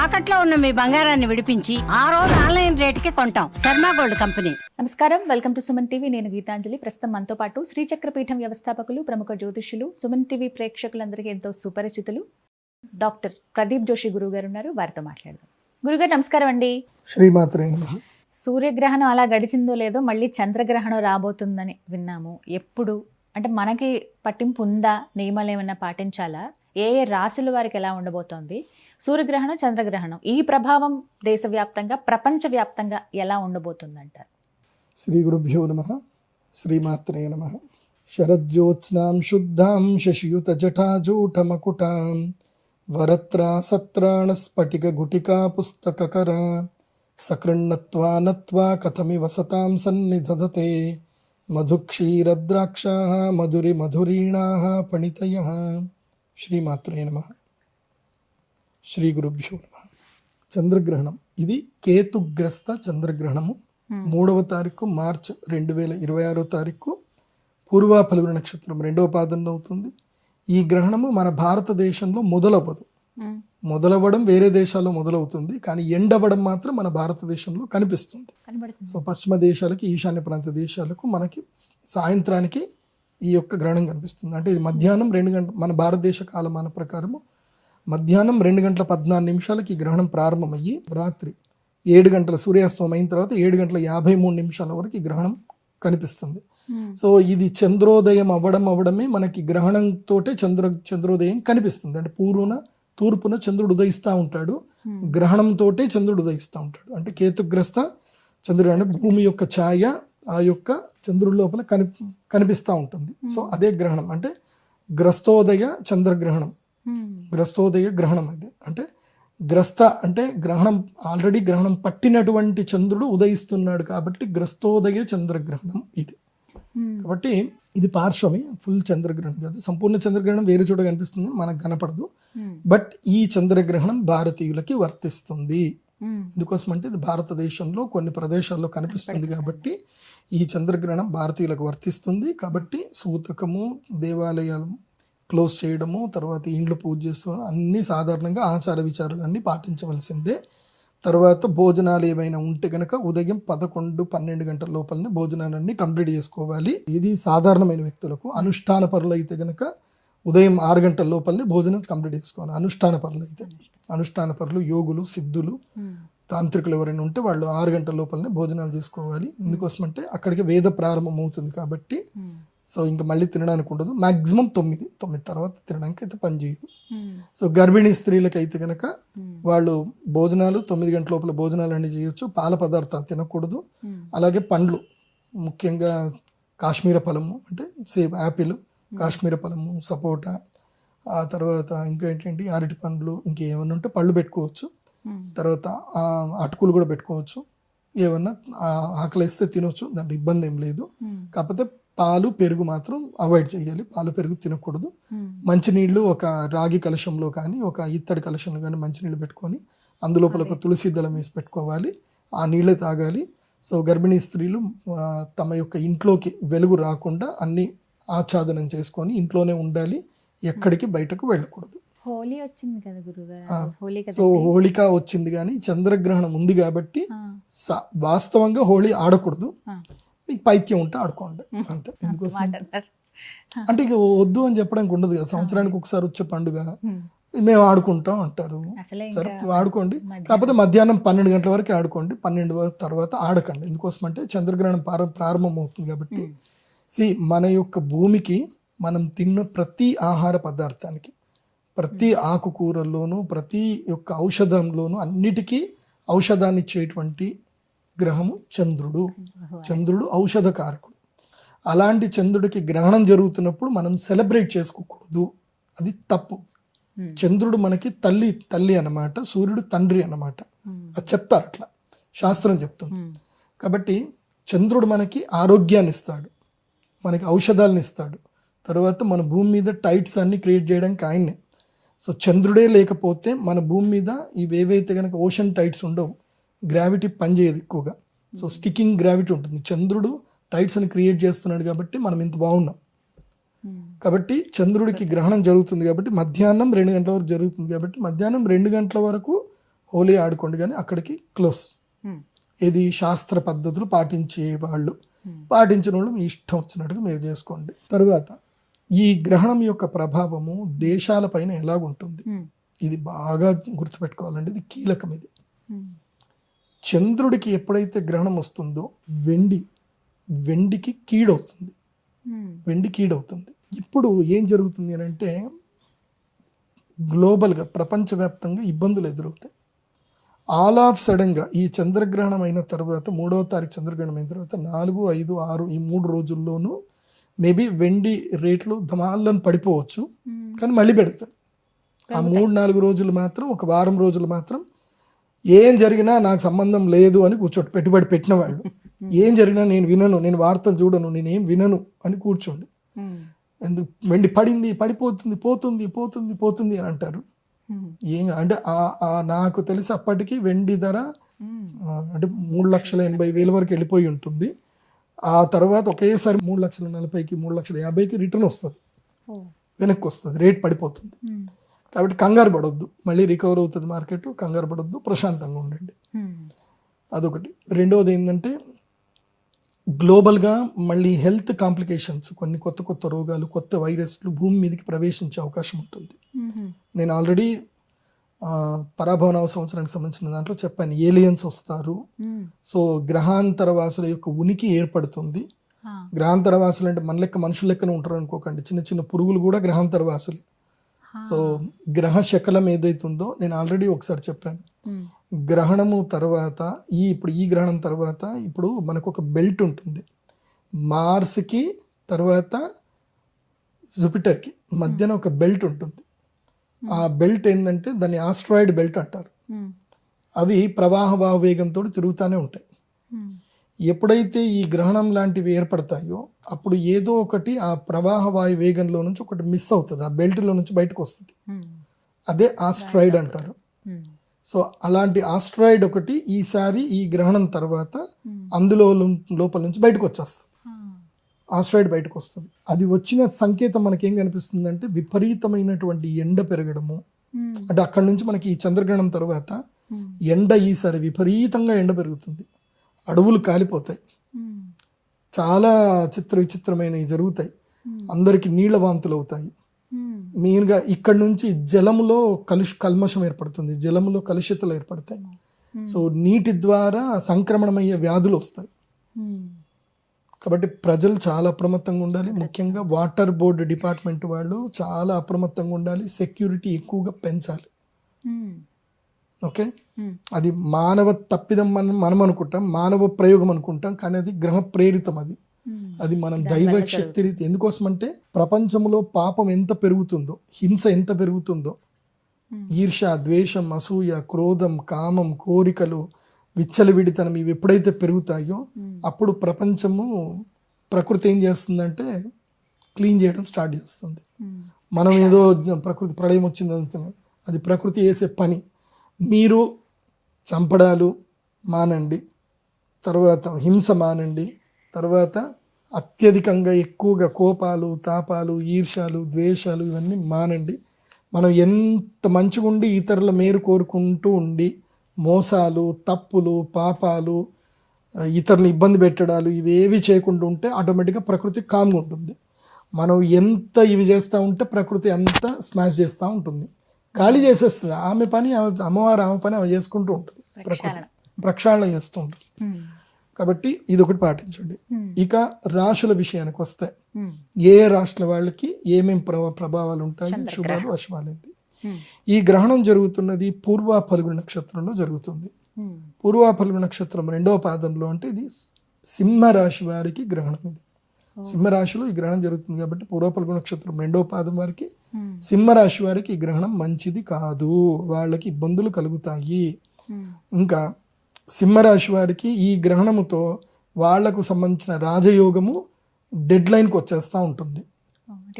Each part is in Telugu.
తాకట్లో ఉన్న మీ బంగారాన్ని విడిపించి ఆ రోజు ఆన్లైన్ రేటుకి కొంటాం. Sharma gold company. నమస్కారం, వెల్కమ్ టు సుమన్ టీవీ. నేను గీతాంజలి. ప్రస్తుతం మనతో పాటు శ్రీచక్రపీఠం వ్యవస్థాపకులు, ప్రముఖ జ్యోతిష్యులు, సుమన్ టీవీ ప్రేక్షకులందరికీ ఎంతో సుపరిచితులు డాక్టర్ ప్రదీప్ జోషి గురువు గారు ఉన్నారు. వారితో మాట్లాడదాం. గురుగారు నమస్కారం అండి. శ్రీమాత్రే నమః. సూర్యగ్రహణం అలా గడిచిందో లేదో మళ్ళీ చంద్రగ్రహణం రాబోతుందని విన్నాము. ఎప్పుడు అంటే మనకి పట్టింపు ఉందా? నియమాలు ఏమైనా పాటించాలా? ఏ ఏ రాశుల వారికి ఎలా ఉండబోతోంది? సూర్యగ్రహణం, చంద్రగ్రహణం ఈ ప్రభావం దేశవ్యాప్తంగా, ప్రపంచవ్యాప్తంగా ఎలా ఉండబోతుందంటారు? శ్రీ గురుభ్యో నమః. శ్రీమాత్రే నమః. శరజ్యోత్స్నాం శుద్ధాం శశియుత జటాజూటమకుటాం వరత్రా సత్రాణ స్ఫటిక గుటికా పుస్తకకర సకృన్నత్వా నత్వా కథమివ సతాం సన్నిధదతే మధుక్షీరద్రాక్షాః మధురి మధురీణాః పణితయః. శ్రీమాత్రే నమః. శ్రీ గురుభ్యో నమః. చంద్రగ్రహణం ఇది కేతుగ్రస్త చంద్రగ్రహణము. 3వ తారీఖు మార్చ్ 2026 తారీఖు పూర్వ ఫల్గుణ నక్షత్రం 2వ పాదంలో అవుతుంది. ఈ గ్రహణము మన భారతదేశంలో మొదలవ్వదు. మొదలవ్వడం వేరే దేశాల్లో మొదలవుతుంది, కానీ ఎండవ్వడం మాత్రం మన భారతదేశంలో కనిపిస్తుంది. సో పశ్చిమ దేశాలకి, ఈశాన్య ప్రాంత దేశాలకు మనకి సాయంత్రానికి ఈ యొక్క గ్రహణం కనిపిస్తుంది. అంటే ఇది మధ్యాహ్నం 2 గంటల, మన భారతదేశ కాలమాన ప్రకారము మధ్యాహ్నం 2:14 ఈ గ్రహణం ప్రారంభమయ్యి రాత్రి 7 గంటల సూర్యాస్తమయం అయిన తర్వాత 7:53 వరకు ఈ గ్రహణం కనిపిస్తుంది. సో ఇది చంద్రోదయం అవ్వడమే మనకి గ్రహణంతో చంద్రోదయం కనిపిస్తుంది. అంటే తూర్పున చంద్రుడు ఉదయిస్తూ ఉంటాడు, గ్రహణంతో చంద్రుడు ఉదయిస్తూ ఉంటాడు. అంటే కేతుగ్రస్త చంద్రుడు అంటే భూమి యొక్క ఛాయ ఆ యొక్క చంద్రుడి లోపల కనిపిస్తూ ఉంటుంది. సో అదే గ్రహణం అంటే గ్రస్తోదయ చంద్రగ్రహణం. గ్రస్తోదయ గ్రహణం అది. అంటే గ్రస్త అంటే గ్రహణం, ఆల్రెడీ గ్రహణం పట్టినటువంటి చంద్రుడు ఉదయిస్తున్నాడు కాబట్టి గ్రస్తోదయ చంద్రగ్రహణం ఇది. కాబట్టి ఇది పార్శ్వమే, ఫుల్ చంద్రగ్రహణం కాదు. సంపూర్ణ చంద్రగ్రహణం వేరే చోట కనిపిస్తుంది, మనకు కనపడదు. బట్ ఈ చంద్రగ్రహణం భారతీయులకి వర్తిస్తుంది. ఎందుకోసం అంటే ఇది భారతదేశంలో కొన్ని ప్రదేశాల్లో కనిపిస్తుంది కాబట్టి ఈ చంద్రగ్రహణం భారతీయులకు వర్తిస్తుంది. కాబట్టి సూతకము, దేవాలయాలు క్లోజ్ చేయడము, తర్వాత ఇండ్లు పూజ చేసుకోవడం అన్నీ సాధారణంగా ఆచార విచారాలు అన్నీ పాటించవలసిందే. తర్వాత భోజనాలు ఏమైనా ఉంటే కనుక ఉదయం 11-12 గంటల లోపలనే భోజనాలన్నీ కంప్లీట్ చేసుకోవాలి. ఇది సాధారణమైన వ్యక్తులకు. అనుష్ఠాన పరులు అయితే కనుక ఉదయం 6 గంటల లోపలనే భోజనం కంప్లీట్ చేసుకోవాలి. అనుష్ఠాన పరులు అయితే, అనుష్ఠాన పరులు, యోగులు, సిద్ధులు, తాంత్రికులు ఎవరైనా ఉంటే వాళ్ళు 6 గంటల లోపలనే భోజనాలు చేసుకోవాలి. ఎందుకోసం అంటే అక్కడికి వేద ప్రారంభం అవుతుంది కాబట్టి. సో ఇంకా మళ్ళీ తినడానికి ఉండదు. మాక్సిమం 9 తర్వాత తినడానికి అయితే పని చేయదు. సో గర్భిణీ స్త్రీలకు అయితే కనుక వాళ్ళు భోజనాలు 9 గంటల లోపల భోజనాలు అన్నీ చేయొచ్చు. పాల పదార్థాలు తినకూడదు. అలాగే పండ్లు, ముఖ్యంగా కాశ్మీర ఫలము అంటే సేమ్ యాపిల్, కాశ్మీర ఫలము, సపోటా, ఆ తర్వాత ఇంకా ఏంటంటే అరటి పండ్లు, ఇంకేమన్నా ఉంటే పళ్ళు పెట్టుకోవచ్చు. తర్వాత అటుకులు కూడా పెట్టుకోవచ్చు. ఏమన్నా ఆకలిస్తే తినొచ్చు, దాంట్లో ఇబ్బంది ఏం లేదు. కాకపోతే పాలు, పెరుగు మాత్రం అవాయిడ్ చేయాలి. పాలు, పెరుగు తినకూడదు. మంచినీళ్ళు ఒక రాగి కలశంలో కానీ ఒక ఇత్తడి కలశంలో కానీ మంచినీళ్ళు పెట్టుకొని అందులోపల ఒక తులసి దళం వేసి పెట్టుకోవాలి. ఆ నీళ్ళే తాగాలి. సో గర్భిణీ స్త్రీలు తమ యొక్క ఇంట్లోకి వెలుగు రాకుండా అన్ని ఆచ్ఛాదనం చేసుకొని ఇంట్లోనే ఉండాలి. ఎక్కడికి బయటకు వెళ్ళకూడదు. హోలీ వచ్చింది కదా గురుగారు. సో హోళిక వచ్చింది, కానీ చంద్రగ్రహణం ఉంది కాబట్టి వాస్తవంగా హోళీ ఆడకూడదు. మీకు పైత్యం ఉంటే ఆడుకోండి అంతే. ఎందుకోసం అంటే ఇక వద్దు అని చెప్పడానికి ఉండదు కదా. సంవత్సరానికి ఒకసారి వచ్చే పండుగ మేము ఆడుకుంటాం అంటారు. సరే ఆడుకోండి, కాకపోతే మధ్యాహ్నం 12 గంటల వరకు ఆడుకోండి. 12 తర్వాత ఆడకండి. ఎందుకోసం అంటే చంద్రగ్రహణం ప్రారంభం అవుతుంది కాబట్టి. మన యొక్క భూమికి మనం తిన్న ప్రతి ఆహార పదార్థానికి, ప్రతి ఆకుకూరల్లోనూ, ప్రతి యొక్క ఔషధంలోనూ అన్నిటికీ ఔషధాన్ని ఇచ్చేటువంటి గ్రహము చంద్రుడు. చంద్రుడు ఔషధకారకుడు. అలాంటి చంద్రుడికి గ్రహణం జరుగుతున్నప్పుడు మనం సెలబ్రేట్ చేసుకోకూడదు, అది తప్పు. చంద్రుడు మనకి తల్లి అన్నమాట, సూర్యుడు తండ్రి అన్నమాట. అది చెప్తారు, అట్లా శాస్త్రం చెప్తుంది. కాబట్టి చంద్రుడు మనకి ఆరోగ్యాన్ని ఇస్తాడు, మనకి ఔషధాలను ఇస్తాడు. తర్వాత మన భూమి మీద టైట్స్ అన్ని క్రియేట్ చేయడానికి ఆయన్నే. సో చంద్రుడే లేకపోతే మన భూమి మీద ఇవేవైతే కనుక ఓషన్ టైట్స్ ఉండవు, గ్రావిటీ పనిచేయదు ఎక్కువగా. సో స్టికింగ్ గ్రావిటీ ఉంటుంది. చంద్రుడు టైట్స్ అని క్రియేట్ చేస్తున్నాడు కాబట్టి మనం ఇంత బాగున్నాం. కాబట్టి చంద్రుడికి గ్రహణం జరుగుతుంది కాబట్టి మధ్యాహ్నం 2 గంటల వరకు జరుగుతుంది కాబట్టి మధ్యాహ్నం 2 గంటల వరకు హోలీ ఆడుకోండి కానీ అక్కడికి క్లోజ్. ఇది శాస్త్ర పద్ధతులు పాటించే వాళ్ళు, పాటించిన వాళ్ళు మీ ఇష్టం వచ్చినట్టుగా మీరు చేసుకోండి. తర్వాత ఈ గ్రహణం యొక్క ప్రభావము దేశాలపైన ఎలాగుంటుంది ఇది బాగా గుర్తుపెట్టుకోవాలండి, ఇది కీలకం. ఇది చంద్రుడికి ఎప్పుడైతే గ్రహణం వస్తుందో వెండికి కీడవుతుంది, వెండి కీడవుతుంది. ఇప్పుడు ఏం జరుగుతుంది అని అంటే గ్లోబల్గా ప్రపంచవ్యాప్తంగా ఇబ్బందులు ఎదురవుతాయి. ఆల్ ఆఫ్ సడన్గా ఈ చంద్రగ్రహణం అయిన తర్వాత 3వ తారీఖు చంద్రగ్రహణం అయిన తర్వాత 4, 5, 6 ఈ 3 రోజుల్లోనూ మేబీ వెండి రేట్లు ధమాలను పడిపోవచ్చు, కానీ మళ్ళీ పెడతాయి. ఆ 3-4 రోజులు మాత్రం, ఒక వారం రోజులు మాత్రం ఏం జరిగినా నాకు సంబంధం లేదు అని కూర్చోండి. పెట్టుబడి పెట్టిన వాళ్ళు ఏం జరిగినా నేను వినను, నేను వార్తలు చూడను, నేనేం వినను అని కూర్చోండి. ఎందుకు వెండి పడింది, పడిపోతుంది, పోతుంది పోతుంది పోతుంది అని అంటారు. ఏం అంటే నాకు తెలిసి అప్పటికి వెండి ధర అంటే 3,80,000 వరకు వెళ్ళిపోయి ఉంటుంది. ఆ తర్వాత ఒకేసారి 3,40,000కి 3,50,000కి రిటర్న్ వస్తుంది, వెనక్కి వస్తుంది, రేట్ పడిపోతుంది. కాబట్టి కంగారు పడొద్దు, మళ్ళీ రికవర్ అవుతుంది మార్కెట్, కంగారు పడొద్దు, ప్రశాంతంగా ఉండండి. అదొకటి. రెండవది ఏంటంటే గ్లోబల్గా మళ్ళీ హెల్త్ కాంప్లికేషన్స్, కొన్ని కొత్త రోగాలు, కొత్త వైరస్లు భూమి మీదకి ప్రవేశించే అవకాశం ఉంటుంది. నేను ఆల్రెడీ పరాభవనవ సంవత్సరానికి సంబంధించిన దాంట్లో చెప్పాను, ఏలియన్స్ వస్తారు. సో గ్రహాంతరవాసుల యొక్క ఉనికి ఏర్పడుతుంది. గ్రహాంతరవాసులు అంటే మన లెక్క మనుషుల లెక్కన ఉంటారు అనుకోకండి, చిన్న చిన్న పురుగులు కూడా గ్రహాంతరవాసులు. సో గ్రహ శకలం ఏదైతుందో నేను ఆల్రెడీ ఒకసారి చెప్పాను. గ్రహణము తర్వాత ఇప్పుడు ఈ గ్రహణం తర్వాత ఇప్పుడు మనకు ఒక బెల్ట్ ఉంటుంది, మార్స్కి తర్వాత జూపిటర్కి మధ్యన ఒక బెల్ట్ ఉంటుంది. ఆ బెల్ట్ ఏంటంటే దాన్ని ఆస్ట్రాయిడ్ బెల్ట్ అంటారు. అవి ప్రవాహ వేగంతో తిరుగుతూనే ఉంటాయి. ఎప్పుడైతే ఈ గ్రహణం లాంటివి ఏర్పడతాయో అప్పుడు ఏదో ఒకటి ఆ ప్రవాహ వాయు వేగంలో నుంచి ఒకటి మిస్ అవుతుంది, ఆ బెల్ట్లో నుంచి బయటకు వస్తుంది. అదే ఆస్ట్రాయిడ్ అంటారు. సో అలాంటి ఆస్ట్రాయిడ్ ఒకటి ఈసారి ఈ గ్రహణం తర్వాత అందులో లోపల నుంచి బయటకు వచ్చేస్తుంది, ఆస్ట్రాయిడ్ బయటకు వస్తుంది. అది వచ్చిన సంకేతం మనకేం కనిపిస్తుంది అంటే విపరీతమైనటువంటి ఎండ పెరగడము. అంటే అక్కడ నుంచి మనకి ఈ చంద్రగ్రహణం తర్వాత ఎండ ఈసారి విపరీతంగా ఎండ పెరుగుతుంది, అడవులు కాలిపోతాయి, చాలా విచిత్రమైనవి జరుగుతాయి, అందరికి నీళ్ల వాంతులు అవుతాయి. మెయిన్గా ఇక్కడ నుంచి జలములో కల్మషం ఏర్పడుతుంది, జలములో కలుషితలు ఏర్పడతాయి. సో నీటి ద్వారా సంక్రమణమయ్యే వ్యాధులు వస్తాయి. కాబట్టి ప్రజలు చాలా అప్రమత్తంగా ఉండాలి. ముఖ్యంగా వాటర్ బోర్డు డిపార్ట్మెంట్ వాళ్ళు చాలా అప్రమత్తంగా ఉండాలి, సెక్యూరిటీ ఎక్కువగా పెంచాలి. ఓకే, అది మానవ తప్పిదం మనం అనుకుంటాం, మానవ ప్రయోగం అనుకుంటాం, కానీ అది గ్రహ ప్రేరితం. అది మనం దైవ శక్తి రీతి. ఎందుకోసమంటే ప్రపంచంలో పాపం ఎంత పెరుగుతుందో, హింస ఎంత పెరుగుతుందో, ఈర్ష, ద్వేషం, అసూయ, క్రోధం, కామం, కోరికలు, విచ్చలవిడితనం ఇవి ఎప్పుడైతే పెరుగుతాయో అప్పుడు ప్రకృతి ఏం చేస్తుందంటే క్లీన్ చేయడం స్టార్ట్ చేస్తుంది. మనం ఏదో ప్రకృతి ప్రళయం వచ్చింది, అది ప్రకృతి చేసే పని. మీరు చంపడాలు మానండి, తర్వాత హింస మానండి, తర్వాత అత్యధికంగా ఎక్కువగా కోపాలు, తాపాలు, ఈర్ష్యాలు, ద్వేషాలు ఇవన్నీ మానండి. మనం ఎంత మంచిగా ఉండి ఇతరుల మేలు కోరుకుంటూ ఉండి మోసాలు, తప్పులు, పాపాలు, ఇతరులను ఇబ్బంది పెట్టడాలు ఇవేవి చేయకుండా ఉంటే ఆటోమేటిక్గా ప్రకృతి కామ్గా ఉంటుంది. మనం ఎంత ఇవి చేస్తూ ఉంటే ప్రకృతి అంతా స్మాష్ చేస్తూ ఉంటుంది, ఖాళీ చేసేస్తుంది. ఆమె పని అమ్మవారు ఆమె పని ఆమె చేసుకుంటూ ఉంటుంది, ప్రకృతి ప్రక్షాళన చేస్తూ ఉంటుంది. కాబట్టి ఇది ఒకటి పాటించండి. ఇక రాశుల విషయానికి వస్తే ఏ రాశుల వాళ్ళకి ఏమేమి ప్రభావాలు ఉంటాయి, శుభాలు అశుభాలేంది. ఈ గ్రహణం జరుగుతున్నది పూర్వ ఫల్గుణ నక్షత్రంలో జరుగుతుంది. పూర్వ ఫల్గుణ నక్షత్రం 2వ పాదంలో, అంటే ఇది సింహ రాశి వారికి గ్రహణం. ఇది సింహరాశిలో ఈ గ్రహణం జరుగుతుంది కాబట్టి పూర్వ ఫల్గుణ నక్షత్రం 2వ పాదం వారికి, సింహరాశి వారికి ఈ గ్రహణం మంచిది కాదు, వాళ్ళకి ఇబ్బందులు కలుగుతాయి. ఇంకా సింహరాశి వారికి ఈ గ్రహణముతో వాళ్లకు సంబంధించిన రాజయోగము డెడ్ లైన్కి వచ్చేస్తూ ఉంటుంది.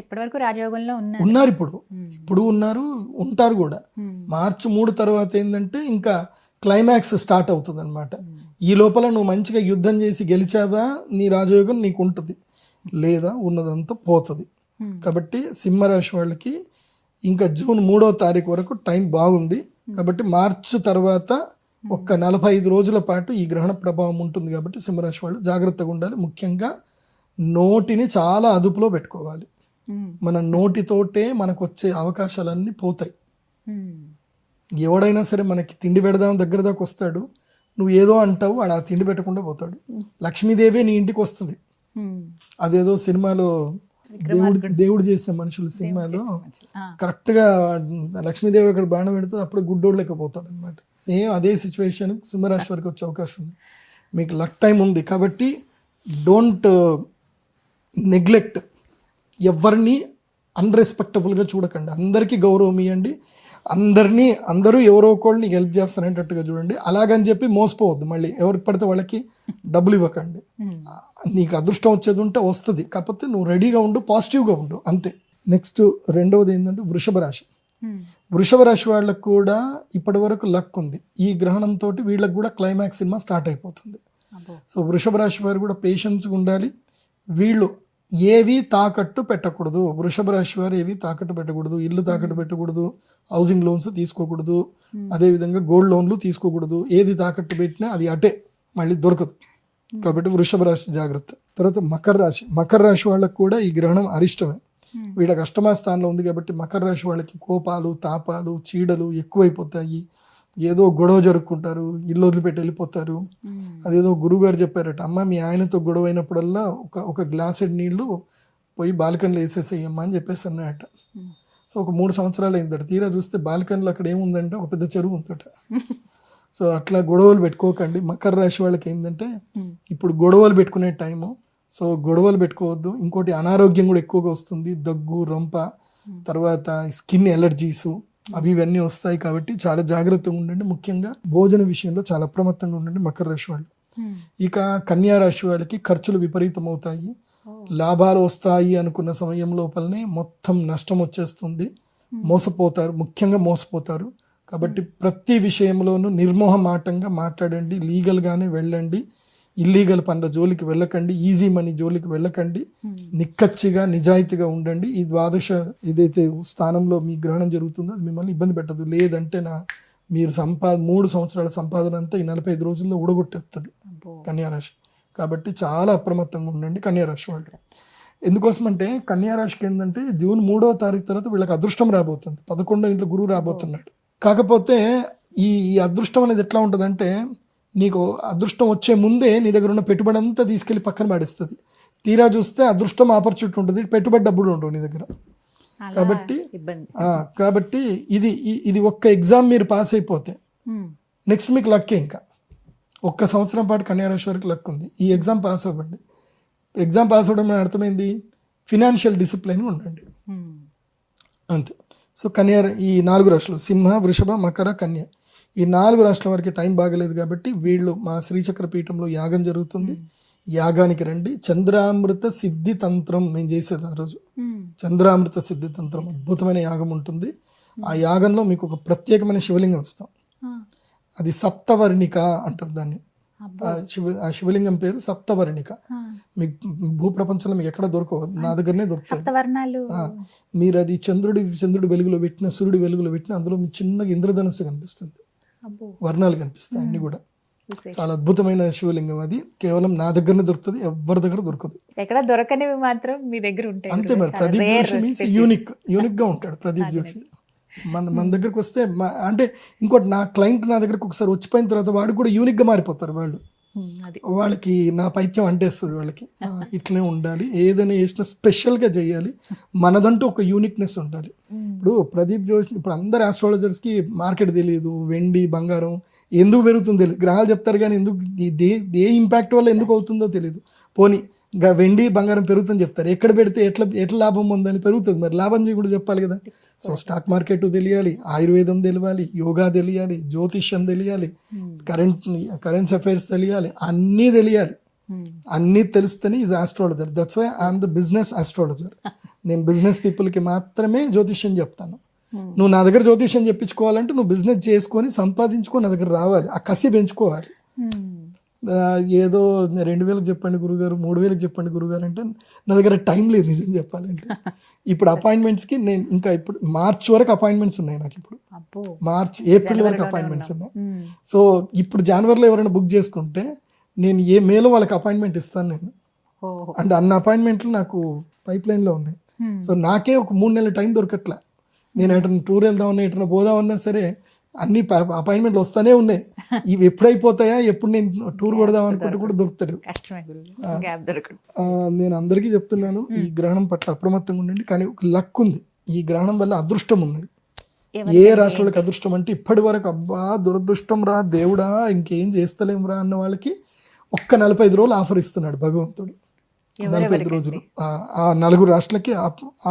ఇప్పటివరకు రాజయోగంలో ఉన్నారు, ఇప్పుడు ఉన్నారు, ఉంటారు కూడా. మార్చి 3 తర్వాత ఏంటంటే ఇంకా క్లైమాక్స్ స్టార్ట్ అవుతుంది అనమాట. ఈ లోపల నువ్వు మంచిగా యుద్ధం చేసి గెలిచావా నీ రాజయోగం నీకు ఉంటుంది, లేదా ఉన్నదంతా పోతుంది. కాబట్టి సింహరాశి వాళ్ళకి ఇంకా జూన్ 3వ తారీఖు వరకు టైం బాగుంది, కాబట్టి మార్చి తర్వాత ఒక్క 45 రోజుల పాటు ఈ గ్రహణ ప్రభావం ఉంటుంది కాబట్టి సింహరాశి వాళ్ళు జాగ్రత్తగా ఉండాలి. ముఖ్యంగా నోటిని చాలా అదుపులో పెట్టుకోవాలి. మన నోటితోటే మనకు వచ్చే అవకాశాలన్నీ పోతాయి. ఎవడైనా సరే మనకి తిండి పెడదాం దగ్గర దాకా వస్తాడు, నువ్వు ఏదో అంటావు, వాడు ఆ తిండి పెట్టకుండా పోతాడు. లక్ష్మీదేవి నీ ఇంటికి వస్తుంది. అదేదో సినిమాలో దేవుడు చేసిన మనుషులు సినిమాలో కరెక్ట్గా లక్ష్మీదేవి అక్కడ బాణం పెడితే అప్పుడు గుడ్డోడు లేకపోతాడు అనమాట. సేమ్ అదే సిచ్యువేషన్ సింహరాశి వారికి వచ్చే అవకాశం ఉంది. మీకు లక్ టైం ఉంది కాబట్టి డోంట్ నెగ్లెక్ట్. ఎవరిని అన్రెస్పెక్టబుల్గా చూడకండి, అందరికీ గౌరవం ఇవ్వండి. అందరూ ఎవరో ఒకళ్ళని హెల్ప్ చేస్తారనేటట్టుగా చూడండి. అలాగని చెప్పి మోసపోవద్దు, మళ్ళీ ఎవరికి పడితే వాళ్ళకి డబ్బులు ఇవ్వకండి. నీకు అదృష్టం వచ్చేది ఉంటే వస్తుంది, కాకపోతే నువ్వు రెడీగా ఉండు, పాజిటివ్గా ఉండు, అంతే. నెక్స్ట్ రెండవది ఏంటంటే వృషభ రాశి. వృషభ రాశి వాళ్ళకు కూడా ఇప్పటి వరకు లక్ ఉంది. ఈ గ్రహణంతో వీళ్ళకి కూడా క్లైమాక్స్ సినిమా స్టార్ట్ అయిపోతుంది. సో వృషభ రాశి వారు కూడా పేషెన్స్గా ఉండాలి. వీళ్ళు ఏవి తాకట్టు పెట్టకూడదు. వృషభ రాశి వారు ఏవి తాకట్టు పెట్టకూడదు. ఇల్లు తాకట్టు పెట్టకూడదు, హౌసింగ్ లోన్స్ తీసుకోకూడదు, అదేవిధంగా గోల్డ్ లోన్లు తీసుకోకూడదు. ఏది తాకట్టు పెట్టినా అది అటే మళ్ళీ దొరకదు. కాబట్టి వృషభ రాశి జాగ్రత్త. తర్వాత మకర రాశి వాళ్ళకు కూడా ఈ గ్రహణం అరిష్టమే. వీళ్ళకి అష్టమ స్థానంలో ఉంది కాబట్టి మకర రాశి వాళ్ళకి కోపాలు, తాపాలు, చీడలు ఎక్కువైపోతాయి. ఏదో గొడవ జరుపుకుంటారు, ఇల్లు వదిలిపెట్టి వెళ్ళిపోతారు. అదేదో గురువుగారు చెప్పారట, అమ్మ మీ ఆయనతో గొడవ అయినప్పుడల్లా ఒక గ్లాసెడ్ నీళ్లు పోయి బాల్కనీలో వేసేసేయమ్మా అని చెప్పేసి అన్నాయట. సో ఒక 3 సంవత్సరాలు అయిందట. తీరా చూస్తే బాల్కనీలో అక్కడ ఏముందంటే ఒక పెద్ద చెరువు ఉందట. సో అట్లా గొడవలు పెట్టుకోకండి. మకర రాశి వాళ్ళకి ఏంటంటే ఇప్పుడు గొడవలు పెట్టుకునే టైము. సో గొడవలు పెట్టుకోవద్దు. ఇంకోటి అనారోగ్యం కూడా ఎక్కువగా వస్తుంది, దగ్గు, రొంప, తర్వాత స్కిన్ ఎలర్జీసు ఇవన్నీ వస్తాయి. కాబట్టి చాలా జాగ్రత్తగా ఉండండి. ముఖ్యంగా భోజన విషయంలో చాలా అప్రమత్తంగా ఉండండి మకర రాశి వాళ్ళు. ఇక కన్యా రాశి వాళ్ళకి ఖర్చులు విపరీతం అవుతాయి. లాభాలు వస్తాయి అనుకున్న సమయం లోపలనే మొత్తం నష్టం వచ్చేస్తుంది. మోసపోతారు, ముఖ్యంగా మోసపోతారు. కాబట్టి ప్రతి విషయంలోనూ నిర్మోహమాటంగా మాట్లాడండి, లీగల్గానే వెళ్ళండి, ఇల్లీగల్ పనుల జోలికి వెళ్ళకండి, ఈజీ మనీ జోలికి వెళ్ళకండి, నిక్కచ్చిగా నిజాయితీగా ఉండండి. ఈ ద్వాదశ ఏదైతే స్థానంలో మీ గ్రహణం జరుగుతుందో అది మిమ్మల్ని ఇబ్బంది పెట్టదు. లేదంటే మీరు 3 సంవత్సరాల సంపాదన అంతా ఈ 45 రోజుల్లో ఊడగొట్టేస్తుంది కన్యారాశి. కాబట్టి చాలా అప్రమత్తంగా ఉండండి కన్యారాశి వాళ్ళు. ఎందుకోసమంటే కన్యారాశికి ఏంటంటే జూన్ 3వ తారీఖు తర్వాత వీళ్ళకి అదృష్టం రాబోతుంది. 11వ ఇంట్లో గురువు రాబోతున్నాడు. కాకపోతే ఈ అదృష్టం అనేది ఎట్లా ఉంటుందంటే నీకు అదృష్టం వచ్చే ముందే నీ దగ్గర ఉన్న పెట్టుబడి అంతా తీసుకెళ్లి పక్కన పడేస్తుంది. తీరా చూస్తే అదృష్టం ఆపర్చునిటీ ఉంటుంది, పెట్టుబడి డబ్బులు ఉండవు నీ దగ్గర. కాబట్టి ఇది ఒక్క ఎగ్జామ్ మీరు పాస్ అయిపోతే నెక్స్ట్ మీకు లక్కే. ఇంకా 1 సంవత్సరం పాటు కన్యారాశి వరకు లక్ ఉంది. ఈ ఎగ్జామ్ పాస్ అవ్వండి. ఎగ్జామ్ పాస్ అవ్వడం అర్థమైంది, ఫినాన్షియల్ డిసిప్లిన్ ఉండండి, అంతే. సో ఈ 4 రాశులు సింహ, వృషభ, మకర, కన్య, ఈ 4 రాష్ట్రాల వారికి టైం బాగలేదు కాబట్టి వీళ్ళు మా శ్రీచక్ర పీఠంలో యాగం జరుగుతుంది, యాగానికి రండి. చంద్రామృత సిద్ధి తంత్రం మేము చేసేది ఆ రోజు. చంద్రామృత సిద్ధి తంత్రం అద్భుతమైన యాగం ఉంటుంది. ఆ యాగంలో మీకు ఒక ప్రత్యేకమైన శివలింగం ఇస్తాం. అది సప్తవర్ణిక అంటారు దాన్ని. ఆ శివలింగం పేరు సప్తవర్ణిక. మీకు భూప్రపంచంలో మీకు ఎక్కడ దొరకవు, నా దగ్గరనే దొరుకుతాయి. మీరు అది చంద్రుడి వెలుగులో పెట్టిన, సూర్యుడి వెలుగులో పెట్టిన, అందులో మీ చిన్నగా ఇంద్రధనుస్సు కనిపిస్తుంది, వర్ణాలు కనిపిస్తాయి అన్ని కూడా. చాలా అద్భుతమైన శివలింగం అది. కేవలం నా దగ్గరనే దొరుకుతుంది, ఎవరి దగ్గర దొరకదు. ఎక్కడ దొరకనివి మాత్రం మీ దగ్గర ఉంటాయి. అంతే మరి. ప్రదీప్ జోషి మీన్స్ యూనిక్ గా ఉంటాడు ప్రదీప్ జోషి. మన దగ్గరకు వస్తే అంటే ఇంకోటి, నా క్లయింట్ నా దగ్గరకు ఒకసారి వచ్చిపోయిన తర్వాత వాడు కూడా యూనిక్ గా మారిపోతారు వాళ్ళు. వాళ్ళకి నా పైత్యం అంటేస్తుంది వాళ్ళకి. ఇట్లనే ఉండాలి, ఏదైనా చేసినా స్పెషల్ గా చేయాలి, మనదంటూ ఒక యూనిక్నెస్ ఉండాలి. ఇప్పుడు ప్రదీప్ జోషి, ఇప్పుడు అందరు ఆస్ట్రాలజర్స్ కి మార్కెట్ తెలియదు, వెండి బంగారం ఎందుకు పెరుగుతుందో తెలియదు. గ్రహాలు చెప్తారు కానీ ఎందుకు ఏ ఇంపాక్ట్ వల్ల ఎందుకు అవుతుందో తెలియదు. పోనీ వెండి బంగారం పెరుగుతుందని చెప్తారు, ఎక్కడ పెడితే ఎట్లా లాభం ఉందని పెరుగుతుంది. మరి లాభం కూడా చెప్పాలి కదా. సో స్టాక్ మార్కెట్ తెలియాలి, ఆయుర్వేదం తెలియాలి, యోగా తెలియాలి, జ్యోతిష్యం తెలియాలి, కరెంట్ అఫైర్స్ తెలియాలి, అన్నీ తెలియాలి. అన్నీ తెలుస్తేనే is astrologer. That's why I'm the business astrologer. నేను బిజినెస్ పీపుల్కి మాత్రమే జ్యోతిష్యం చెప్తాను. నువ్వు నా దగ్గర జ్యోతిష్యం చెప్పించుకోవాలంటే నువ్వు బిజినెస్ చేసుకొని సంపాదించుకొని నా దగ్గర రావాలి, ఆ కసి పెంచుకోవాలి. ఏదో 2000 చెప్పండి గురుగారు, 3000 చెప్పండి గురుగారు అంటే నా దగ్గర టైం లేదు నిజం చెప్పాలంటే. ఇప్పుడు అపాయింట్మెంట్స్కి నేను ఇంకా ఇప్పుడు మార్చ్ వరకు అపాయింట్మెంట్స్ ఉన్నాయి నాకు. ఇప్పుడు అబ్బో. ఏప్రిల్ వరకు అపాయింట్మెంట్స్ ఉన్నాయి. సో ఇప్పుడు జనవరిలో ఎవరైనా బుక్ చేసుకుంటే నేను మేలో వాళ్ళకి అపాయింట్మెంట్ ఇస్తాను నేను. అంటే అన్న అపాయింట్మెంట్లు నాకు పైప్ లైన్లో ఉన్నాయి. సో నాకే ఒక 3 నెలల టైం దొరకట్లే. నేను ఎటన్నా టూర్ వెళ్దామన్నా, ఎటన్నా పోదామన్నా సరే అన్ని అపాయింట్మెంట్లు వస్తానే ఉన్నాయి. ఇవి ఎప్పుడైపోతాయా, ఎప్పుడు నేను టూర్ కొడదాం అనుకుంటే కూడా దొరుకుతాడు. నేను అందరికీ చెప్తున్నాను, ఈ గ్రహణం పట్ల అప్రమత్తంగా ఉండండి. కానీ ఒక లక్ ఉంది, ఈ గ్రహణం వల్ల అదృష్టం ఉన్నది. ఏ రాష్ట్రాలకు అదృష్టం అంటే ఇప్పటి వరకు అబ్బా దురదృష్టం రా దేవుడా ఇంకేం చేస్తలేం రా అన్న వాళ్ళకి ఒక్క 45 రోజులు ఆఫర్ ఇస్తున్నాడు భగవంతుడు. 45 రోజులు ఆ 4 రాష్ట్రాలకి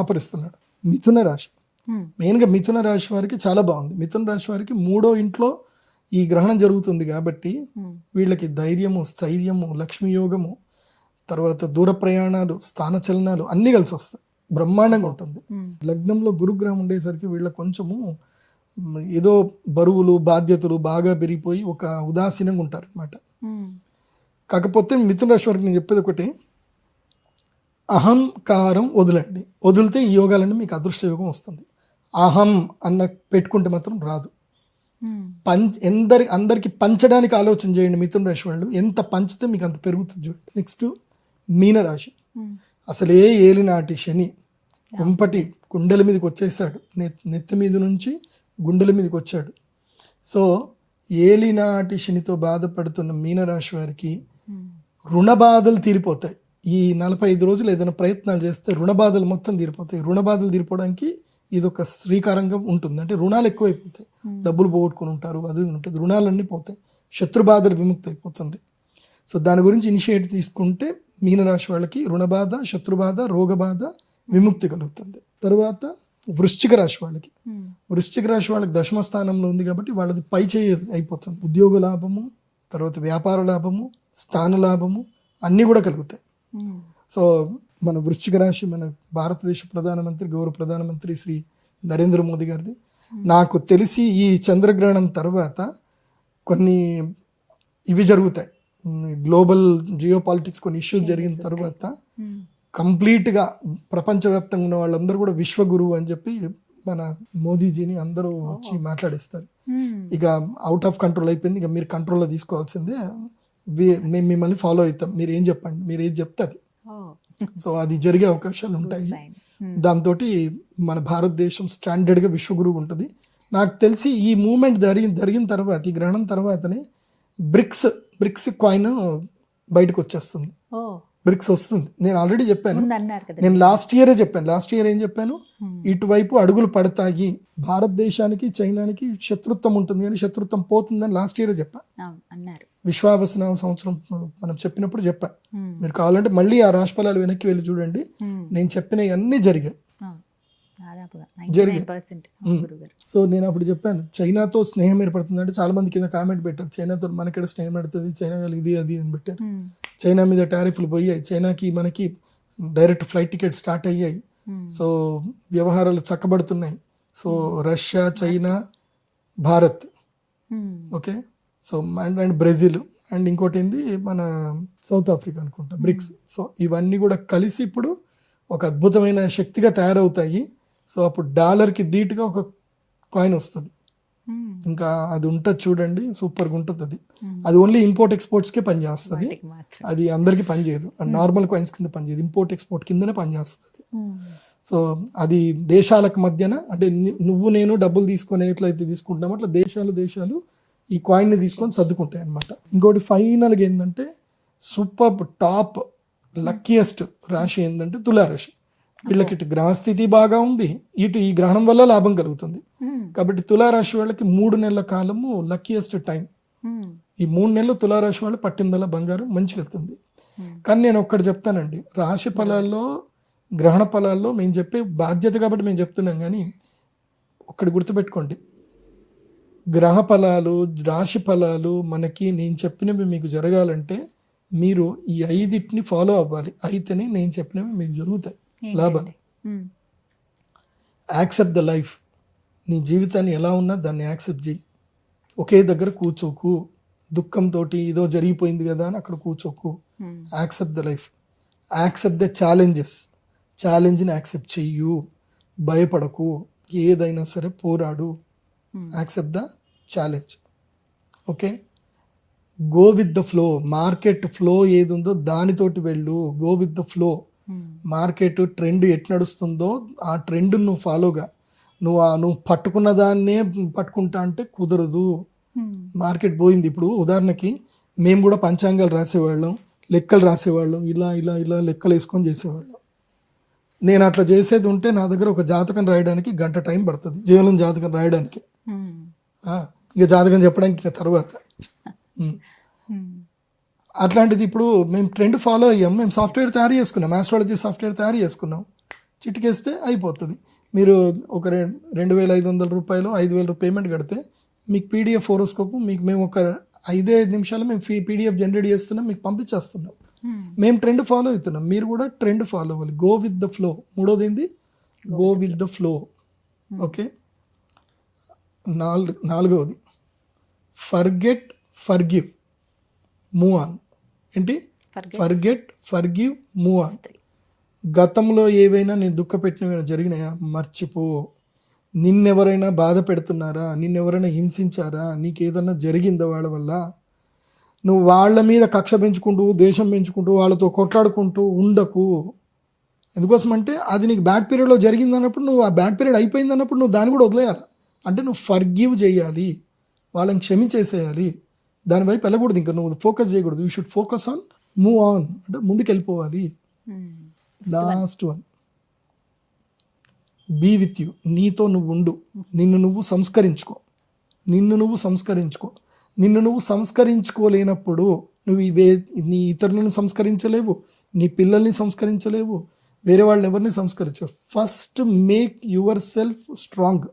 ఆఫర్ ఇస్తున్నాడు. మిథున రాశి, మెయిన్గా మిథున రాశి వారికి చాలా బాగుంది. మిథున రాశి వారికి 3వ ఇంట్లో ఈ గ్రహణం జరుగుతుంది కాబట్టి వీళ్ళకి ధైర్యము, స్థైర్యము, లక్ష్మీ యోగము, తర్వాత దూర ప్రయాణాలు, స్థానచలనాలు అన్నీ కలిసి వస్తాయి. బ్రహ్మాండంగా ఉంటుంది. లగ్నంలో గురుగ్రహం ఉండేసరికి వీళ్ళ కొంచెము ఏదో బరువులు, బాధ్యతలు బాగా పెరిగిపోయి ఒక ఉదాసీనంగా ఉంటారు అనమాట. కాకపోతే మిథున రాశి వారికి నేను చెప్పేది ఒకటి, అహంకారం వదలండి. వదిలితే ఈ యోగాలన్నీ మీకు అదృష్ట యోగం వస్తుంది. అహం అన్న పెట్టుకుంటే మాత్రం రాదు. అందరికి పంచడానికి ఆలోచన చేయండి. మిథున రాశి వాళ్ళు ఎంత పంచితే మీకు అంత పెరుగుతుంది చూడండి. నెక్స్ట్ మీనరాశి, అసలే ఏలినాటి శని కుంపటి గుండెల మీదకి వచ్చేసాడు. నెత్తి మీద నుంచి గుండెల మీదకి వచ్చాడు. సో ఏలినాటి శనితో బాధపడుతున్న మీనరాశి వారికి రుణ బాధలు తీరిపోతాయి. ఈ 45 రోజులు ఏదైనా ప్రయత్నాలు చేస్తే రుణ బాధలు మొత్తం తీరిపోతాయి. రుణ బాధలు తీరిపోవడానికి ఇది ఒక శ్రీకారంగా ఉంటుంది. అంటే రుణాలు ఎక్కువైపోతాయి, డబ్బులు పోగొట్టుకుని ఉంటారు, అది ఉంటుంది, రుణాలన్నీ పోతాయి, శత్రు బాధలు విముక్తి అయిపోతుంది. సో దాని గురించి ఇనిషియేటివ్ తీసుకుంటే మీనరాశి వాళ్ళకి రుణబాధ, శత్రుబాధ, రోగబాధ విముక్తి కలుగుతుంది. తర్వాత వృశ్చిక రాశి వాళ్ళకి, వృశ్చిక రాశి వాళ్ళకి 10వ స్థానంలో ఉంది కాబట్టి వాళ్ళది పై చేయి అయిపోతుంది. ఉద్యోగ లాభము, తర్వాత వ్యాపార లాభము, స్థాన లాభము అన్నీ కూడా కలుగుతాయి. సో మన వృశ్చిక రాశి మన భారతదేశ ప్రధానమంత్రి, గౌరవ ప్రధానమంత్రి శ్రీ నరేంద్ర మోదీ గారిది. నాకు తెలిసి ఈ చంద్రగ్రహణం తర్వాత కొన్ని ఇవి జరుగుతాయి, గ్లోబల్ జియో పాలిటిక్స్ కొన్ని ఇష్యూస్ జరిగిన తర్వాత కంప్లీట్గా ప్రపంచవ్యాప్తంగా ఉన్న వాళ్ళందరూ కూడా విశ్వగురువు అని చెప్పి మన మోదీజీని అందరూ వచ్చి మాట్లాడేస్తారు. ఇక అవుట్ ఆఫ్ కంట్రోల్ అయిపోయింది, ఇక మీరు కంట్రోల్లో తీసుకోవాల్సిందే, మేము మిమ్మల్ని ఫాలో అవుతాం, మీరు ఏం చెప్పండి, మీరు ఏది చెప్తే అది. సో అది జరిగే అవకాశాలు ఉంటాయి. దాంతో మన భారతదేశం స్టాండర్డ్గా విశ్వగురువు ఉంటుంది. నాకు తెలిసి ఈ మూమెంట్ జరిగిన తర్వాత, ఈ గ్రహణం తర్వాతనే బ్రిక్స్ కాయిన్ బయటకు వచ్చేస్తుంది. బ్రిక్స్ వస్తుంది. నేను ఆల్రెడీ చెప్పాను, నేను లాస్ట్ ఇయర్ ఏం చెప్పాను, ఇటువైపు అడుగులు పడతాయి, భారతదేశానికి చైనానికి శత్రుత్వం ఉంటుంది అని, శత్రుత్వం పోతుందని లాస్ట్ ఇయర్ చెప్పాను. విశ్వావసనామ సంవత్సరం మనం చెప్పినప్పుడు చెప్పా. మీరు కావాలంటే మళ్ళీ ఆ రాశిఫలాలు వెనక్కి వెళ్ళి చూడండి, నేను చెప్పినవి అన్నీ జరిగాయి. సో నేను అప్పుడు చెప్పాను, చైనాతో స్నేహం ఏర్పడుతుంది అంటే చాలా మంది కింద కామెంట్ పెట్టారు, చైనాతో మనకి స్నేహం పెడుతుంది, చైనా ఇది అది అని పెట్టారు. చైనా మీద టారిఫ్లు పోయాయి, చైనాకి మనకి డైరెక్ట్ ఫ్లైట్ టికెట్ స్టార్ట్ అయ్యాయి. సో వ్యవహారాలు చక్కబడుతున్నాయి. So Russia, China, Bharat, okay, so and Brazil, and ఇంకోటి ఏంది మన సౌత్ ఆఫ్రికా అనుకుంటా, బ్రిక్స్. సో ఇవన్నీ కూడా కలిసి ఇప్పుడు ఒక అద్భుతమైన శక్తిగా తయారవుతాయి. సో అప్పుడు డాలర్కి ధీటుగా ఒక కాయిన్ వస్తుంది. ఇంకా అది ఉంటుంది చూడండి, సూపర్గా ఉంటుంది. అది ఓన్లీ ఇంపోర్ట్ ఎక్స్పోర్ట్స్కే పనిచేస్తుంది, అది అందరికీ పనిచేయదు. నార్మల్ కాయిన్స్ కింద పనిచేయదు, ఇంపోర్ట్ ఎక్స్పోర్ట్ కిందనే పనిచేస్తుంది. సో అది దేశాలకు మధ్యన, అంటే నువ్వు నేను డబ్బులు తీసుకొని ఎట్లయితే తీసుకుంటామో అట్లా దేశాలు ఈ కాయిన్ని తీసుకొని సర్దుకుంటాయి అనమాట. ఇంకోటి ఫైనల్గా ఏంటంటే సూపర్ టాప్ లక్కీయెస్ట్ రాశి ఏంటంటే తులారాశి. వీళ్ళకి ఇటు గ్రహస్థితి బాగా ఉంది, ఇటు ఈ గ్రహణం వల్ల లాభం కలుగుతుంది. కాబట్టి తులారాశి వాళ్ళకి 3 నెలల కాలము లక్కీయెస్ట్ టైం. ఈ 3 నెలలు తులారాశి వాళ్ళు పట్టిందల బంగారం మంచిగా వెళ్తుంది. కానీ నేను ఒక్కటి చెప్తానండి, రాశి ఫలాల్లో, గ్రహణ ఫలాల్లో మేము చెప్పే బాధ్యత కాబట్టి మేము చెప్తున్నాం. కానీ ఒక్కటి గుర్తుపెట్టుకోండి, గ్రహ ఫలాలు, రాశి ఫలాలు మనకి నేను చెప్పినవి మీకు జరగాలంటే మీరు ఈ 5 ఫాలో అవ్వాలి. అయితేనే నేను చెప్పినవి మీకు జరుగుతాయి లాభాలు. Accept the life. నీ జీవితాన్ని ఎలా ఉన్నా దాన్ని యాక్సెప్ట్ చేయి. ఒకే దగ్గర కూర్చోకు, దుఃఖంతో ఏదో జరిగిపోయింది కదా అని అక్కడ కూర్చోకు. Accept the life, accept the ఛాలెంజ్ని యాక్సెప్ట్ చెయ్యు, భయపడకు, ఏదైనా సరే పోరాడు, accept the challenge. Okay, go with the flow. Market flow ఏది ఉందో దానితోటి వెళ్ళు. Go with the flow. Market trend ఎట్ నడుస్తుందో ఆ ట్రెండ్ నువ్వు ఫాలోగా. నువ్వు పట్టుకున్న దాన్నే పట్టుకుంటా అంటే కుదరదు. మార్కెట్ పోయింది. ఇప్పుడు ఉదాహరణకి మేము కూడా పంచాంగాలు రాసేవాళ్ళం, లెక్కలు రాసేవాళ్ళం, ఇలా ఇలా ఇలా లెక్కలు వేసుకొని చేసేవాళ్ళం. నేను అట్లా చేసేది ఉంటే నా దగ్గర ఒక జాతకం రాయడానికి గంట టైం పడుతుంది, జీవనం జాతకం రాయడానికి. ఇక జాతకం చెప్పడానికి ఇక తర్వాత. అట్లాంటిది ఇప్పుడు మేము ట్రెండ్ ఫాలో అయ్యాం. మేము సాఫ్ట్వేర్ తయారు చేసుకున్నాం, ఆస్ట్రాలజీ సాఫ్ట్వేర్ తయారు చేసుకున్నాం. చిటికేస్తే అయిపోతుంది. మీరు ఒక 2,500 రూపాయలు 5,000 పేమెంట్ కడితే మీకు పీడిఎఫ్ హోరోస్కోప్ మీకు మేము ఒక 5 నిమిషాలు మేము పీడిఎఫ్ జనరేట్ చేస్తున్నాం, మీకు పంపించేస్తున్నాం. మేము ట్రెండ్ ఫాలో అవుతున్నాం, మీరు కూడా ట్రెండ్ ఫాలో అవ్వాలి. Go with the flow. మూడోది ఏంది? Go with the flow. Okay, నాలుగవది ఫర్గెట్, ఫర్గివ్, మూవ్ ఆన్. ఏంటి? Forget, forgive, move on. గతంలో ఏవైనా నేను దుఃఖపెట్టినవైనా జరిగినాయా మర్చిపో. నిన్నెవరైనా బాధ పెడుతున్నారా, నిన్నెవరైనా హింసించారా, నీకేదన్నా జరిగిందా వాళ్ళ వల్ల, నువ్వు వాళ్ళ మీద కక్ష పెంచుకుంటూ దేశం పెంచుకుంటూ వాళ్ళతో కొట్లాడుకుంటూ ఉండకు. ఎందుకోసం అంటే అది నీకు బ్యాడ్ పీరియడ్లో జరిగింది అన్నప్పుడు నువ్వు ఆ బ్యాడ్ పీరియడ్ అయిపోయింది అన్నప్పుడు నువ్వు దాన్ని కూడా వదిలేయాలి. అంటే నువ్వు ఫర్గివ్ చేయాలి, వాళ్ళని క్షమించేసేయాలి. దానివైపు వెళ్ళకూడదు, ఇంకా నువ్వు ఫోకస్ చేయకూడదు. You should focus on move on, అంటే ముందుకు వెళ్ళిపోవాలి. Last one, be with you. నీతో నువ్వు ఉండు, నిన్ను నువ్వు సంస్కరించుకో. నిన్ను నువ్వు సంస్కరించుకోలేనప్పుడు నువ్వు నీ ఇతరులను సంస్కరించలేవు, నీ పిల్లల్ని సంస్కరించలేవు, వేరే వాళ్ళని ఎవరిని సంస్కరించవు. First make your self strong,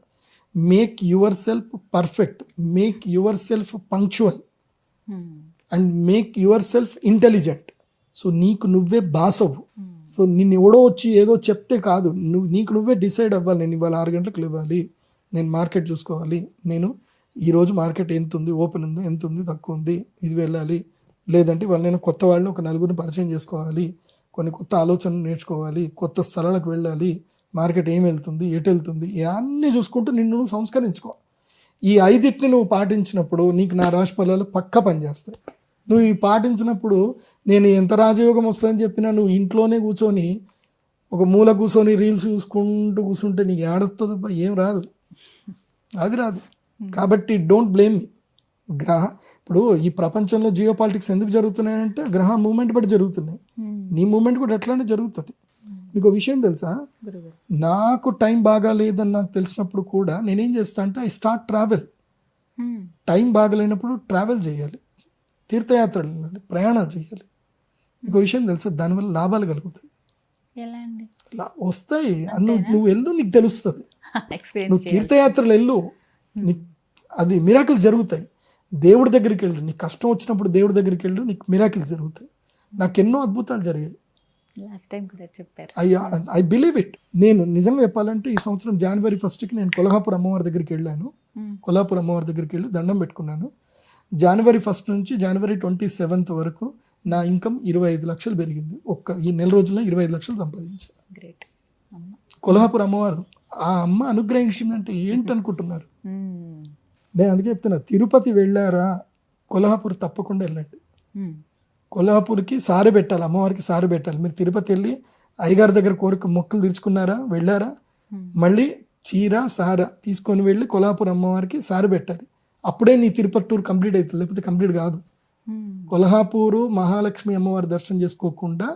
make your self perfect, make your self punctual and make your self intelligent. So నీకు నువ్వే బాసవు. సో నిన్ను ఎవడో వచ్చి ఏదో చెప్తే కాదు, నీకు నువ్వే డిసైడ్ అవ్వాలి. నేను ఇవాళ 6 గంటలకు లేవాలి, నేను మార్కెట్ చూసుకోవాలి, నేను ఈరోజు మార్కెట్ ఎంత ఉంది, ఓపెన్ ఉంది, ఎంత ఉంది, తక్కువ ఉంది, ఇది వెళ్ళాలి. లేదంటే వాళ్ళు నేను కొత్త వాళ్ళని ఒక 4 పరిచయం చేసుకోవాలి, కొన్ని కొత్త ఆలోచనలు నేర్చుకోవాలి, కొత్త స్థలాలకు వెళ్ళాలి, మార్కెట్ ఏం వెళ్తుంది, ఎటు వెళ్తుంది, ఇవన్నీ చూసుకుంటూ నిన్ను నువ్వు సంస్కరించుకో. ఈ 5 నువ్వు పాటించినప్పుడు నీకు నా రాశి ఫలాలు పక్కా పనిచేస్తాయి. నువ్వు ఈ పాటించినప్పుడు నేను ఎంత రాజయోగం వస్తుందని చెప్పినా నువ్వు ఇంట్లోనే కూర్చొని ఒక మూల కూర్చొని రీల్స్ చూసుకుంటూ కూర్చుంటే నీకు ఏడొస్తుంది, ఏం రాదు, అది రాదు. కాబట్టి డోంట్ బ్లేమ్ మీ. ఇప్పుడు ఈ ప్రపంచంలో జియో పాలిటిక్స్ ఎందుకు జరుగుతున్నాయంటే గ్రహ మూమెంట్ బట్టి జరుగుతున్నాయి. నీ మూమెంట్ కూడా ఎట్లానే జరుగుతుంది. మీకు విషయం తెలుసా, నాకు టైం బాగా లేదని నాకు తెలిసినప్పుడు కూడా నేనేం చేస్తా అంటే ఐ స్టార్ట్ ట్రావెల్. టైం బాగాలేనప్పుడు ట్రావెల్ చేయాలి, తీర్థయాత్రలు వెళ్ళాలి, ప్రయాణాలు చేయాలి. మీకు విషయం తెలుసా, దానివల్ల లాభాలు కలుగుతాయి, వస్తాయి. నువ్వు వెళ్ళు, నీకు తెలుస్తుంది. నువ్వు తీర్థయాత్రలు వెళ్ళు, అది మిరాకిల్స్ జరుగుతాయి. దేవుడి దగ్గరికి వెళ్ళు, నీకు కష్టం వచ్చినప్పుడు దేవుడి దగ్గరికి వెళ్ళు, నీకు మిరాకిల్స్ జరుగుతాయి. నాకు ఎన్నో అద్భుతాలు జరిగాయి. I believe it. నేను నిజంగా చెప్పాలంటే ఈ సంవత్సరం January 1st నేను కొల్హాపూర్ అమ్మవారి దగ్గరికి వెళ్ళాను. కొల్హాపూర్ అమ్మవారి దగ్గరికి వెళ్ళి దండం పెట్టుకున్నాను. January 1st నుంచి January 27th వరకు నా ఇన్కమ్ 25 లక్షలు పెరిగింది. ఈ నెల రోజుల్లో 25 లక్షలు సంపాదించాను. కొల్హాపూర్ అమ్మవారు, ఆ అమ్మ అనుగ్రహించిందంటే ఏంటనుకుంటున్నారు? నేను అందుకే చెప్తున్నా, తిరుపతి వెళ్ళారా, కొల్హాపూర్ తప్పకుండా వెళ్ళండి. కొల్హాపూర్కి సారె పెట్టాలి, అమ్మవారికి సారె పెట్టాలి. మీరు తిరుపతి వెళ్ళి అయ్యగారి దగ్గర కోరిక మొక్కులు తీర్చుకున్నారా, వెళ్ళారా, మళ్ళీ చీర సార తీసుకొని వెళ్ళి కొల్హాపూర్ అమ్మవారికి సారె పెట్టాలి. అప్పుడే నీ తిరుపతి టూర్ కంప్లీట్ అవుతుంది, లేకపోతే కంప్లీట్ కాదు. కొల్హాపూరు మహాలక్ష్మి అమ్మవారి దర్శనం చేసుకోకుండా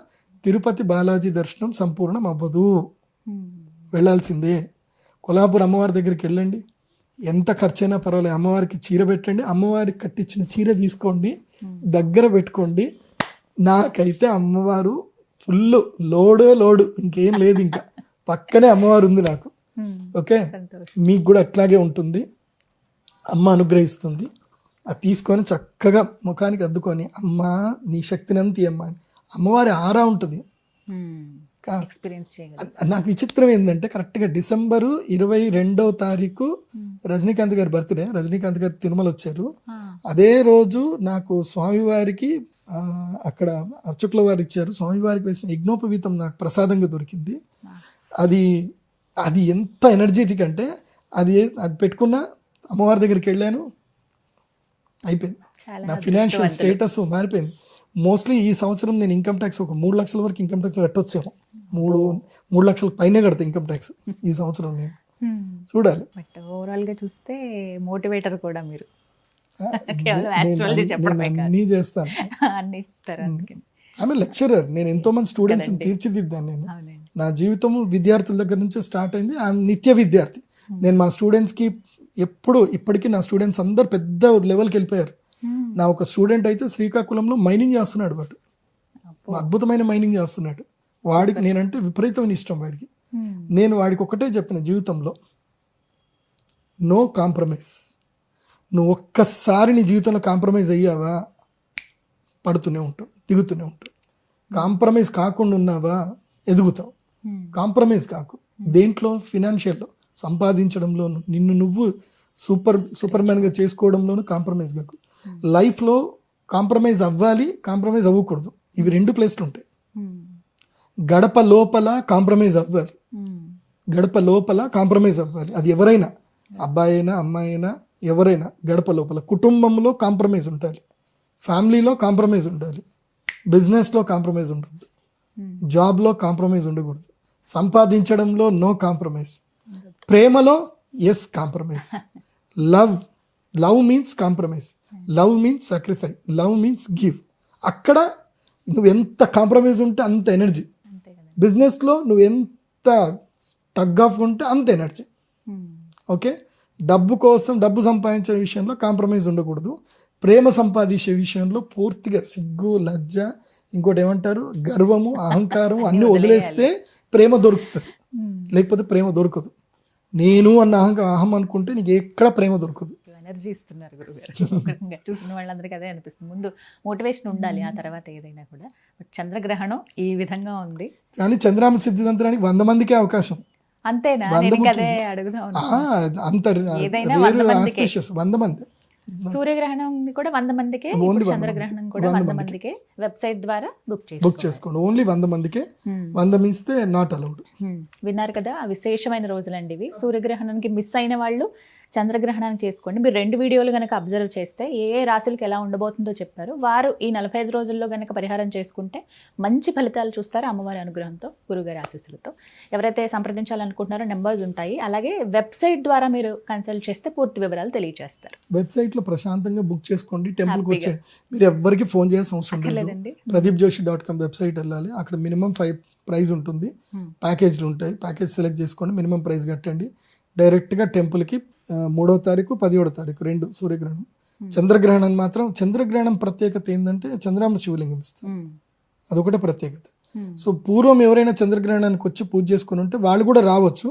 తిరుపతి బాలాజీ దర్శనం సంపూర్ణం అవ్వదు, వెళ్ళాల్సిందే. కొల్హాపూర్ అమ్మవారి దగ్గరికి వెళ్ళండి, ఎంత ఖర్చైనా పర్వాలేదు, అమ్మవారికి చీర పెట్టండి, అమ్మవారికి కట్టించిన చీర తీసుకోండి, దగ్గర పెట్టుకోండి. నాకైతే అమ్మవారు ఫుల్ లోడు, ఇంకేం లేదు, ఇంకా పక్కనే అమ్మవారు ఉంది నాకు. ఓకే, మీకు కూడా అట్లాగే ఉంటుంది. అమ్మ అనుగ్రహిస్తుంది. అది తీసుకొని చక్కగా ముఖానికి అద్దుకొని, అమ్మ నీ శక్తినంతి అమ్మ, అమ్మవారి ఆరా ఉంటుంది. ఎక్స్పీరియన్స్ చేయగలరు. నాకు విచిత్రం ఏంటంటే కరెక్ట్గా డిసెంబరు 22వ తారీఖు రజనీకాంత్ గారి బర్త్డే, రజనీకాంత్ గారు తిరుమల వచ్చారు. అదే రోజు నాకు స్వామివారికి అక్కడ అర్చకుల వారు ఇచ్చారు, స్వామివారికి వేసిన యజ్ఞోపవీతం నాకు ప్రసాదంగా దొరికింది. అది ఎంత ఎనర్జెటిక్ అంటే అది పెట్టుకున్న అమ్మవారి దగ్గరికి వెళ్ళాను, అయిపోయింది. నా ఫినాన్షియల్ స్టేటస్ మారిపోయింది. మోస్ట్లీ ఈ సంవత్సరం నేను ఇన్కమ్ ట్యాక్స్ ఒక 3 లక్షల వరకు ఇన్కమ్ ట్యాక్స్ కట్టొచ్చాము. 3 లక్షల పైనే కడతా ఇన్కమ్ ట్యాక్స్ ఈ సంవత్సరం. నేను చూడాలి. బట్ ఓవరాల్ గా చూస్తే మోటివేటర్ కూడా మీరు. అన్నీ చేస్తాను. ఆమె లెక్చరర్, నేను ఎంతో మంది స్టూడెంట్స్ తీర్చిదిద్దాను. నేను నా జీవితం విద్యార్థుల దగ్గర నుంచి స్టార్ట్ అయింది. ఆమె నిత్య విద్యార్థి. నేను మా స్టూడెంట్స్కి ఇప్పటికీ నా స్టూడెంట్స్ అందరు పెద్ద లెవెల్కి వెళ్ళిపోయారు. నా ఒక స్టూడెంట్ అయితే శ్రీకాకుళంలో మైనింగ్ చేస్తున్నాడు. వాడు అద్భుతమైన మైనింగ్ చేస్తున్నాడు. వాడికి నేనంటే విపరీతమైన ఇష్టం వాడికి. నేను వాడికి ఒకటే చెప్పిన జీవితంలో, నో కాంప్రమైజ్. నువ్వు ఒక్కసారి నీ జీవితంలో కాంప్రమైజ్ అయ్యావా పడుతూనే ఉంటావు, దిగుతూనే ఉంటావు. కాంప్రమైజ్ కాకుండా ఉన్నావా ఎదుగుతావు. కాంప్రమైజ్ కాకు. దేంట్లో? ఫినాన్షియల్లో, సంపాదించడంలోను, నిన్ను నువ్వు సూపర్ మ్యాన్గా చేసుకోవడంలోనూ కాంప్రమైజ్ కాకు. లైఫ్లో కాంప్రమైజ్ అవ్వాలి, కాంప్రమైజ్ అవ్వకూడదు. ఇవి 2 ప్లేస్లు ఉంటాయి. గడప లోపల కాంప్రమైజ్ అవ్వాలి, గడప లోపల కాంప్రమైజ్ అవ్వాలి. అది ఎవరైనా, అబ్బాయి అయినా అమ్మాయి అయినా ఎవరైనా గడప లోపల. కుటుంబంలో కాంప్రమైజ్ ఉండాలి, ఫ్యామిలీలో కాంప్రమైజ్ ఉండాలి, బిజినెస్లో కాంప్రమైజ్ ఉండదు, జాబ్లో కాంప్రమైజ్ ఉండకూడదు, సంపాదించడంలో నో కాంప్రమైజ్, ప్రేమలో yes compromise. Love means compromise, love means sacrifice, love means give. అక్కడ నువ్వు ఎంత కాంప్రమైజ్ ఉంటే అంత ఎనర్జీ. బిజినెస్లో నువ్వు ఎంత టగ్ ఆఫ్ ఉంటే అంత ఎనర్జీ. ఓకే, డబ్బు కోసం, డబ్బు సంపాదించే విషయంలో కాంప్రమైజ్ ఉండకూడదు. ప్రేమ సంపాదించే విషయంలో పూర్తిగా సిగ్గు, లజ్జ, ఇంకోటి ఏమంటారు, గర్వము, అహంకారం అన్నీ వదిలేస్తే ప్రేమ దొరుకుతుంది. లేకపోతే ప్రేమ దొరకదు. నేను అన్న అహం అనుకుంటే నీకు ఎక్కడ ప్రేమ దొరకదు. ఎనర్జీ ఇస్తున్నారు గురుగారు. చూసిన వాళ్ళందరికీ అదే అనిపిస్తుంది. ముందు మోటివేషన్ ఉండాలి, ఆ తర్వాత ఏదైనా కూడా. బట్ చంద్రగ్రహణం ఈ విధంగా ఉంది. కానీ చంద్రామ సిద్ధిదంతరానికి 100 మందికే అవకాశం. అంతేనా? అదే అడుగుదా. అంత 100 మంది. సూర్యగ్రహణం కూడా 100 మందికే, చంద్రగ్రహణం కూడా 100 మందికే. వెబ్సైట్ ద్వారా బుక్ చేసుకోండి. ఓన్లీ 100 మందికే. 100 మిస్తే నాట్ అలౌడ్. విన్నారు కదా, విశేషమైన రోజులండి ఇవి. సూర్యగ్రహణానికి మిస్ అయిన వాళ్ళు చంద్రగ్రహణాన్ని చేసుకోండి. మీరు 2 వీడియోలు కనుక అబ్జర్వ్ చేస్తే ఏ రాశులకి ఎలా ఉండబోతుందో చెప్పారు. వారు ఈ 45 రోజుల్లో కనుక పరిహారం చేసుకుంటే మంచి ఫలితాలు చూస్తారు అమ్మవారి అనుగ్రహంతో, గురుగారి ఆశీస్సులతో. ఎవరైతే సంప్రదించాలనుకుంటున్నారో నెంబర్స్ ఉంటాయి. అలాగే వెబ్సైట్ ద్వారా మీరు కన్సల్ట్ చేస్తే పూర్తి వివరాలు తెలియజేస్తారు. వెబ్సైట్లో ప్రశాంతంగా బుక్ చేసుకోండి. టెంపుల్కి వచ్చే మీరు ఎవరికి ఫోన్ చేయాల్సిన అవసరం లేదండి. pradeepjoshi.com వెబ్సైట్ వెళ్ళాలి. అక్కడ మినిమం 5 ప్రైజ్ ఉంటుంది. ప్యాకేజ్లు ఉంటాయి. ప్యాకేజ్ సెలెక్ట్ చేసుకోండి, మినిమం ప్రైజ్ కట్టండి. డైరెక్ట్గా టెంపుల్కి 3వ తారీఖు 17వ తారీఖు 2 సూర్యగ్రహణం. చంద్రగ్రహణం మాత్రం, చంద్రగ్రహణం ప్రత్యేకత ఏంటంటే చంద్రామ శివలింగం ఇస్తాం, అదొకటే ప్రత్యేకత. సో పూర్వం ఎవరైనా చంద్రగ్రహణానికి వచ్చి పూజ చేసుకుని ఉంటే వాళ్ళు కూడా రావచ్చు.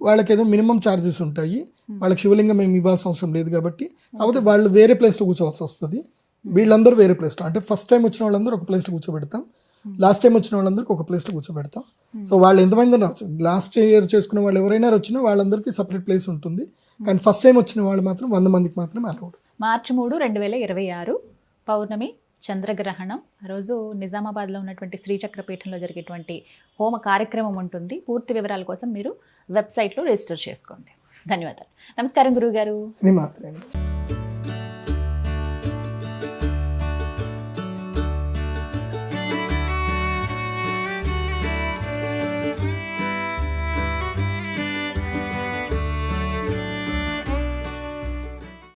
వాళ్ళకి ఏదో మినిమం ఛార్జెస్ ఉంటాయి. వాళ్ళకి శివలింగం ఏమి ఇవ్వాల్సిన అవసరం లేదు కాబట్టి. కాకపోతే వాళ్ళు వేరే ప్లేస్లో కూర్చోవాల్సి వస్తుంది. వీళ్ళందరూ వేరే ప్లేస్లో, అంటే ఫస్ట్ టైం వచ్చిన వాళ్ళందరూ ఒక ప్లేస్లో కూర్చోబెడతాం, లాస్ట్ టైం వచ్చిన వాళ్ళందరికీ ఒక ప్లేస్లో కూర్చోబెడతాం. సో వాళ్ళు ఎంతమంది రావచ్చు, లాస్ట్ ఇయర్ చేసుకున్న వాళ్ళు ఎవరైనా వచ్చినా వాళ్ళందరికీ సపరేట్ ప్లేస్ ఉంటుంది. కానీ ఫస్ట్ టైం వచ్చిన వాళ్ళు మాత్రం 100 మందికి మాత్రం అలౌడ్. మార్చి 3, 2026 పౌర్ణమి చంద్రగ్రహణం రోజు నిజామాబాద్లో ఉన్నటువంటి శ్రీచక్రపీఠంలో జరిగేటువంటి హోమ కార్యక్రమం ఉంటుంది. పూర్తి వివరాల కోసం మీరు వెబ్సైట్లో రిజిస్టర్ చేసుకోండి. ధన్యవాదాలు. నమస్కారం గురువు గారు. శ్రీమాత్రే.